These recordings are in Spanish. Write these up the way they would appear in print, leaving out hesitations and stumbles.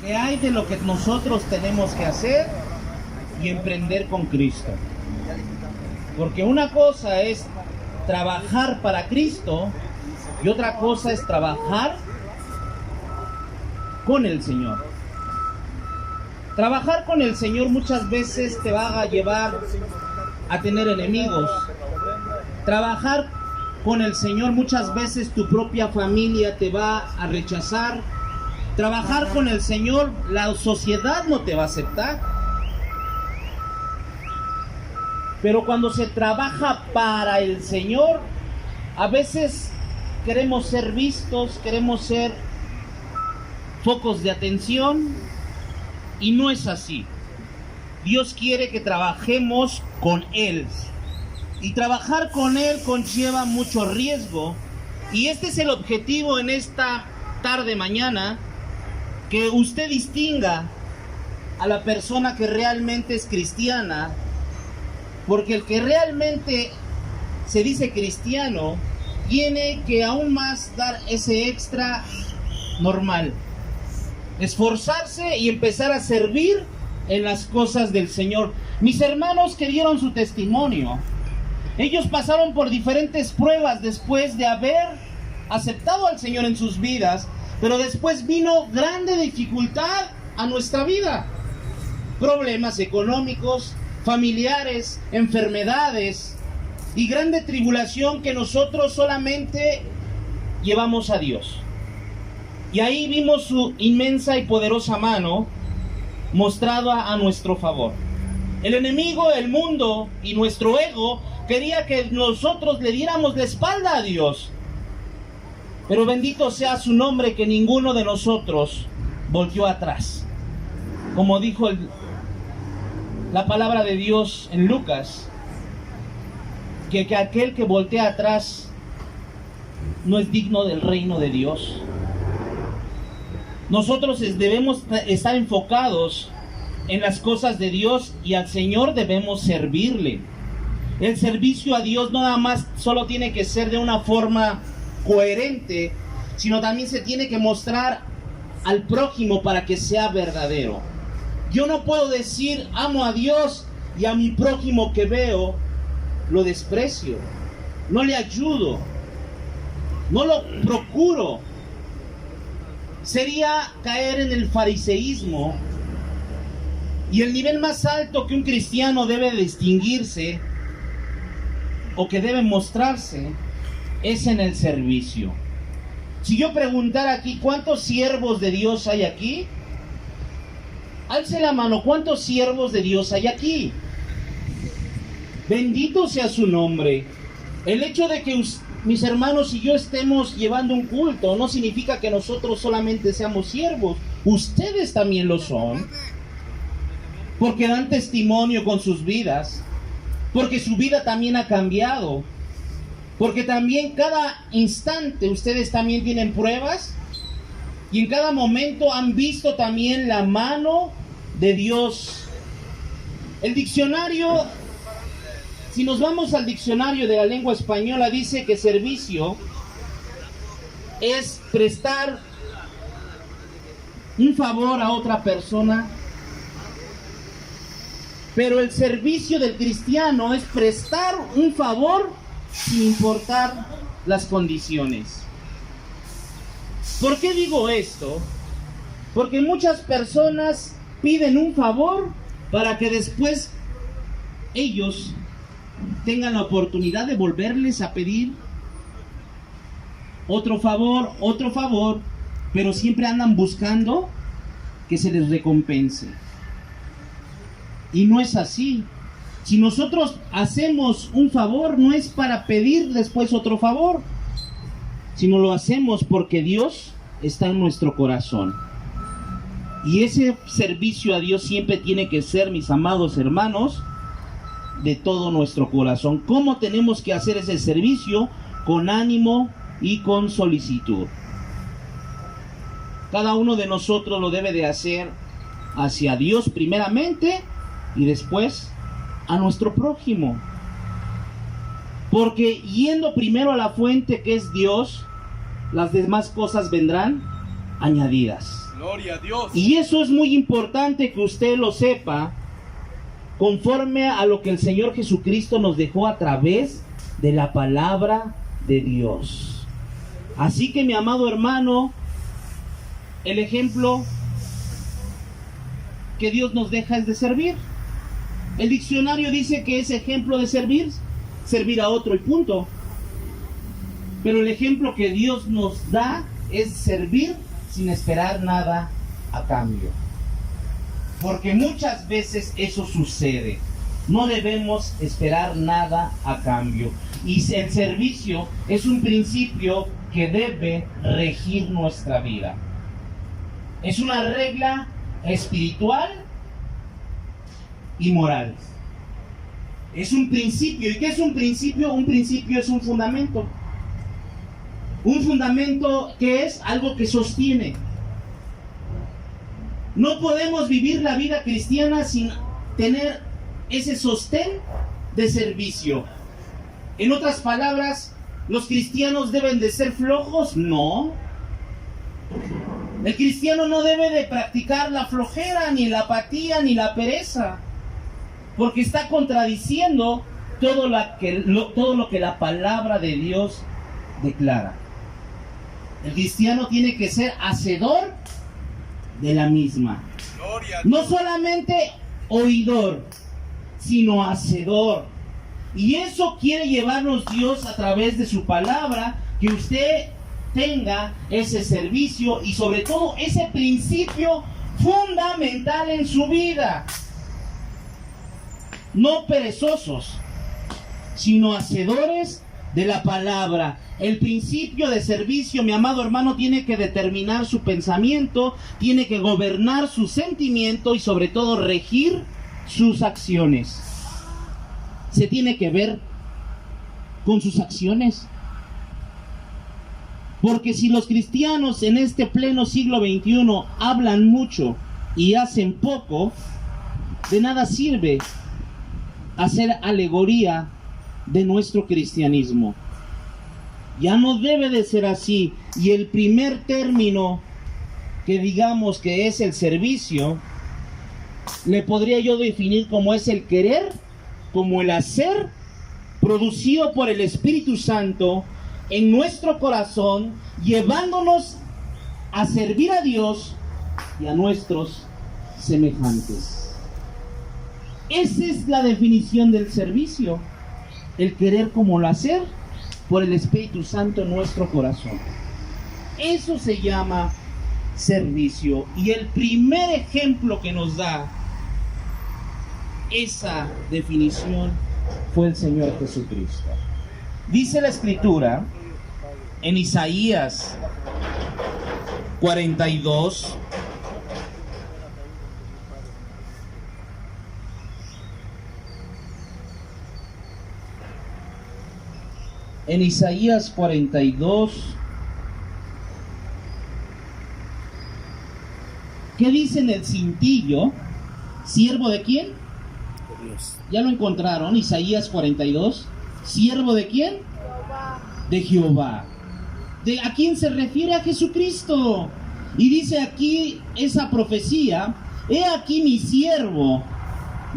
¿Qué hay de lo que nosotros tenemos que hacer y emprender con Cristo? Porque una cosa es trabajar para Cristo y otra cosa es trabajar con el Señor. Trabajar con el Señor muchas veces te va a llevar a tener enemigos. Trabajar con el Señor muchas veces tu propia familia te va a rechazar. Trabajar con el Señor, la sociedad no te va a aceptar. Pero cuando se trabaja para el Señor, a veces queremos ser vistos, queremos ser focos de atención, y no es así. Dios quiere que trabajemos con Él. Y trabajar con Él conlleva mucho riesgo. Y este es el objetivo en esta tarde, mañana, que usted distinga a la persona que realmente es cristiana, porque el que realmente se dice cristiano tiene que aún más dar ese extra normal, esforzarse y empezar a servir en las cosas del Señor. Mis hermanos que dieron su testimonio, ellos pasaron por diferentes pruebas después de haber aceptado al Señor en sus vidas. Pero después vino grande dificultad a nuestra vida. Problemas económicos, familiares, enfermedades y grande tribulación que nosotros solamente llevamos a Dios. Y ahí vimos su inmensa y poderosa mano mostrada a nuestro favor. El enemigo, el mundo y nuestro ego quería que nosotros le diéramos la espalda a Dios. Pero bendito sea su nombre, que ninguno de nosotros volteó atrás. Como dijo la palabra de Dios en Lucas, que aquel que voltea atrás no es digno del reino de Dios. Nosotros debemos estar enfocados en las cosas de Dios y al Señor debemos servirle. El servicio a Dios no nada más solo tiene que ser de una forma coherente, sino también se tiene que mostrar al prójimo para que sea verdadero. Yo no puedo decir amo a Dios y a mi prójimo que veo lo desprecio, no le ayudo, no lo procuro. Sería caer en el fariseísmo, y el nivel más alto que un cristiano debe distinguirse o que debe mostrarse es en el servicio. Si yo preguntara aquí, ¿cuántos siervos de Dios hay aquí? Alce la mano, ¿cuántos siervos de Dios hay aquí? Bendito sea su nombre. El hecho de que mis hermanos y yo estemos llevando un culto no significa que nosotros solamente seamos siervos. Ustedes también lo son, porque dan testimonio con sus vidas, porque su vida también ha cambiado. Porque también cada instante ustedes también tienen pruebas y en cada momento han visto también la mano de Dios. El diccionario, si nos vamos al diccionario de la lengua española, dice que servicio es prestar un favor a otra persona. Pero el servicio del cristiano es prestar un favor sin importar las condiciones. ¿Por qué digo esto? Porque muchas personas piden un favor para que después ellos tengan la oportunidad de volverles a pedir otro favor, pero siempre andan buscando que se les recompense. Y no es así. Si nosotros hacemos un favor, no es para pedir después otro favor, sino lo hacemos porque Dios está en nuestro corazón. Y ese servicio a Dios siempre tiene que ser, mis amados hermanos, de todo nuestro corazón. ¿Cómo tenemos que hacer ese servicio? Con ánimo y con solicitud. Cada uno de nosotros lo debe de hacer hacia Dios primeramente y después a nuestro prójimo. Porque yendo primero a la fuente que es Dios, las demás cosas vendrán añadidas. Gloria a Dios. Y eso es muy importante que usted lo sepa, conforme a lo que el Señor Jesucristo nos dejó a través de la palabra de Dios. Así que, mi amado hermano, el ejemplo que Dios nos deja es de servir. El diccionario dice que es ejemplo de servir a otro y punto. Pero el ejemplo que Dios nos da es servir sin esperar nada a cambio. Porque muchas veces eso sucede. No debemos esperar nada a cambio. Y el servicio es un principio que debe regir nuestra vida. Es una regla espiritual y moral. Es un principio. ¿Y qué es un principio? Un principio es un fundamento. Un fundamento que es algo que sostiene. No podemos vivir la vida cristiana sin tener ese sostén de servicio. En otras palabras, ¿los cristianos deben de ser flojos? No. El cristiano no debe de practicar la flojera, ni la apatía, ni la pereza, porque está contradiciendo todo lo que la palabra de Dios declara. El cristiano tiene que ser hacedor de la misma. No solamente oidor, sino hacedor. Y eso quiere llevarnos Dios a través de su palabra, que usted tenga ese servicio y sobre todo ese principio fundamental en su vida. No perezosos, sino hacedores de la palabra. El principio de servicio, mi amado hermano, tiene que determinar su pensamiento, tiene que gobernar su sentimiento y sobre todo regir sus acciones. Se tiene que ver con sus acciones. Porque si los cristianos en este pleno siglo XXI hablan mucho y hacen poco, de nada sirve hacer alegoría de nuestro cristianismo. Ya no debe de ser así. Y el primer término que digamos que es el servicio, le podría yo definir como es el querer, como el hacer, producido por el Espíritu Santo en nuestro corazón, llevándonos a servir a Dios y a nuestros semejantes. Esa es la definición del servicio, el querer como el hacer por el Espíritu Santo en nuestro corazón. Eso se llama servicio. Y el primer ejemplo que nos da esa definición fue el Señor Jesucristo. Dice la Escritura en Isaías 42, en Isaías 42, ¿qué dice en el cintillo? ¿Siervo de quién? De Dios. ¿Ya lo encontraron? Isaías 42. ¿Siervo de quién? Jehová. De Jehová. ¿A quién se refiere? A Jesucristo. Y dice aquí esa profecía: he aquí mi siervo,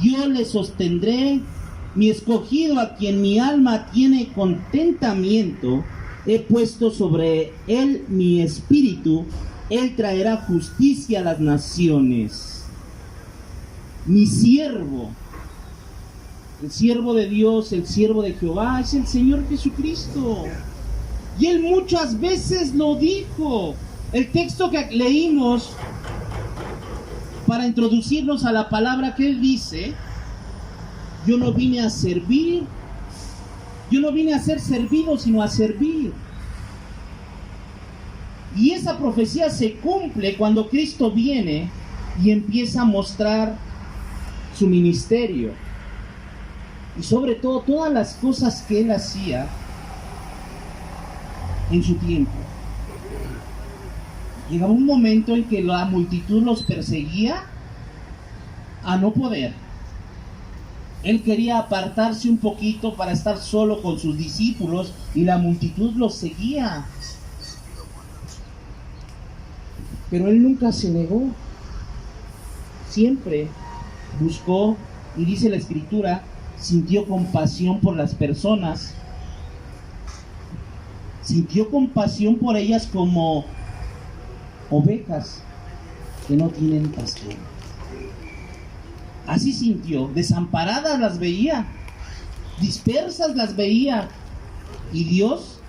yo le sostendré, mi escogido, a quien mi alma tiene contentamiento, he puesto sobre él mi espíritu, él traerá justicia a las naciones. Mi siervo, el siervo de Dios, el siervo de Jehová, es el Señor Jesucristo. Y él muchas veces lo dijo. El texto que leímos para introducirnos a la palabra que él dice: yo no vine a servir, yo no vine a ser servido, sino a servir. Y esa profecía se cumple cuando Cristo viene y empieza a mostrar su ministerio. Y sobre todo, todas las cosas que él hacía en su tiempo. Llegaba un momento en que la multitud los perseguía a no poder. Él quería apartarse un poquito para estar solo con sus discípulos y la multitud los seguía. Pero él nunca se negó. Siempre buscó, y dice la Escritura, sintió compasión por las personas. Sintió compasión por ellas como ovejas que no tienen pastor. Así sintió, desamparadas las veía, dispersas las veía. Y Dios,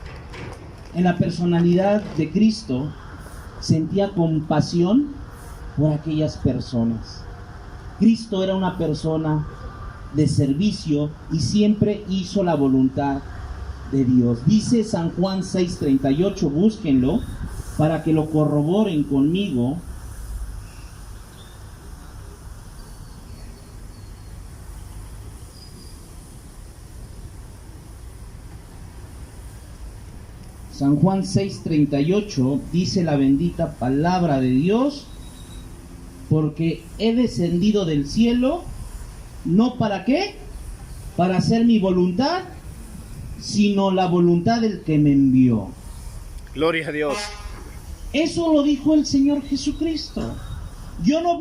en la personalidad de Cristo, sentía compasión por aquellas personas. Cristo era una persona de servicio y siempre hizo la voluntad de Dios. Dice San Juan 6:38, búsquenlo para que lo corroboren conmigo. San Juan 6:38 dice la bendita palabra de Dios: porque he descendido del cielo, no para qué, para hacer mi voluntad, sino la voluntad del que me envió. Gloria a Dios. Eso lo dijo el Señor Jesucristo. Yo no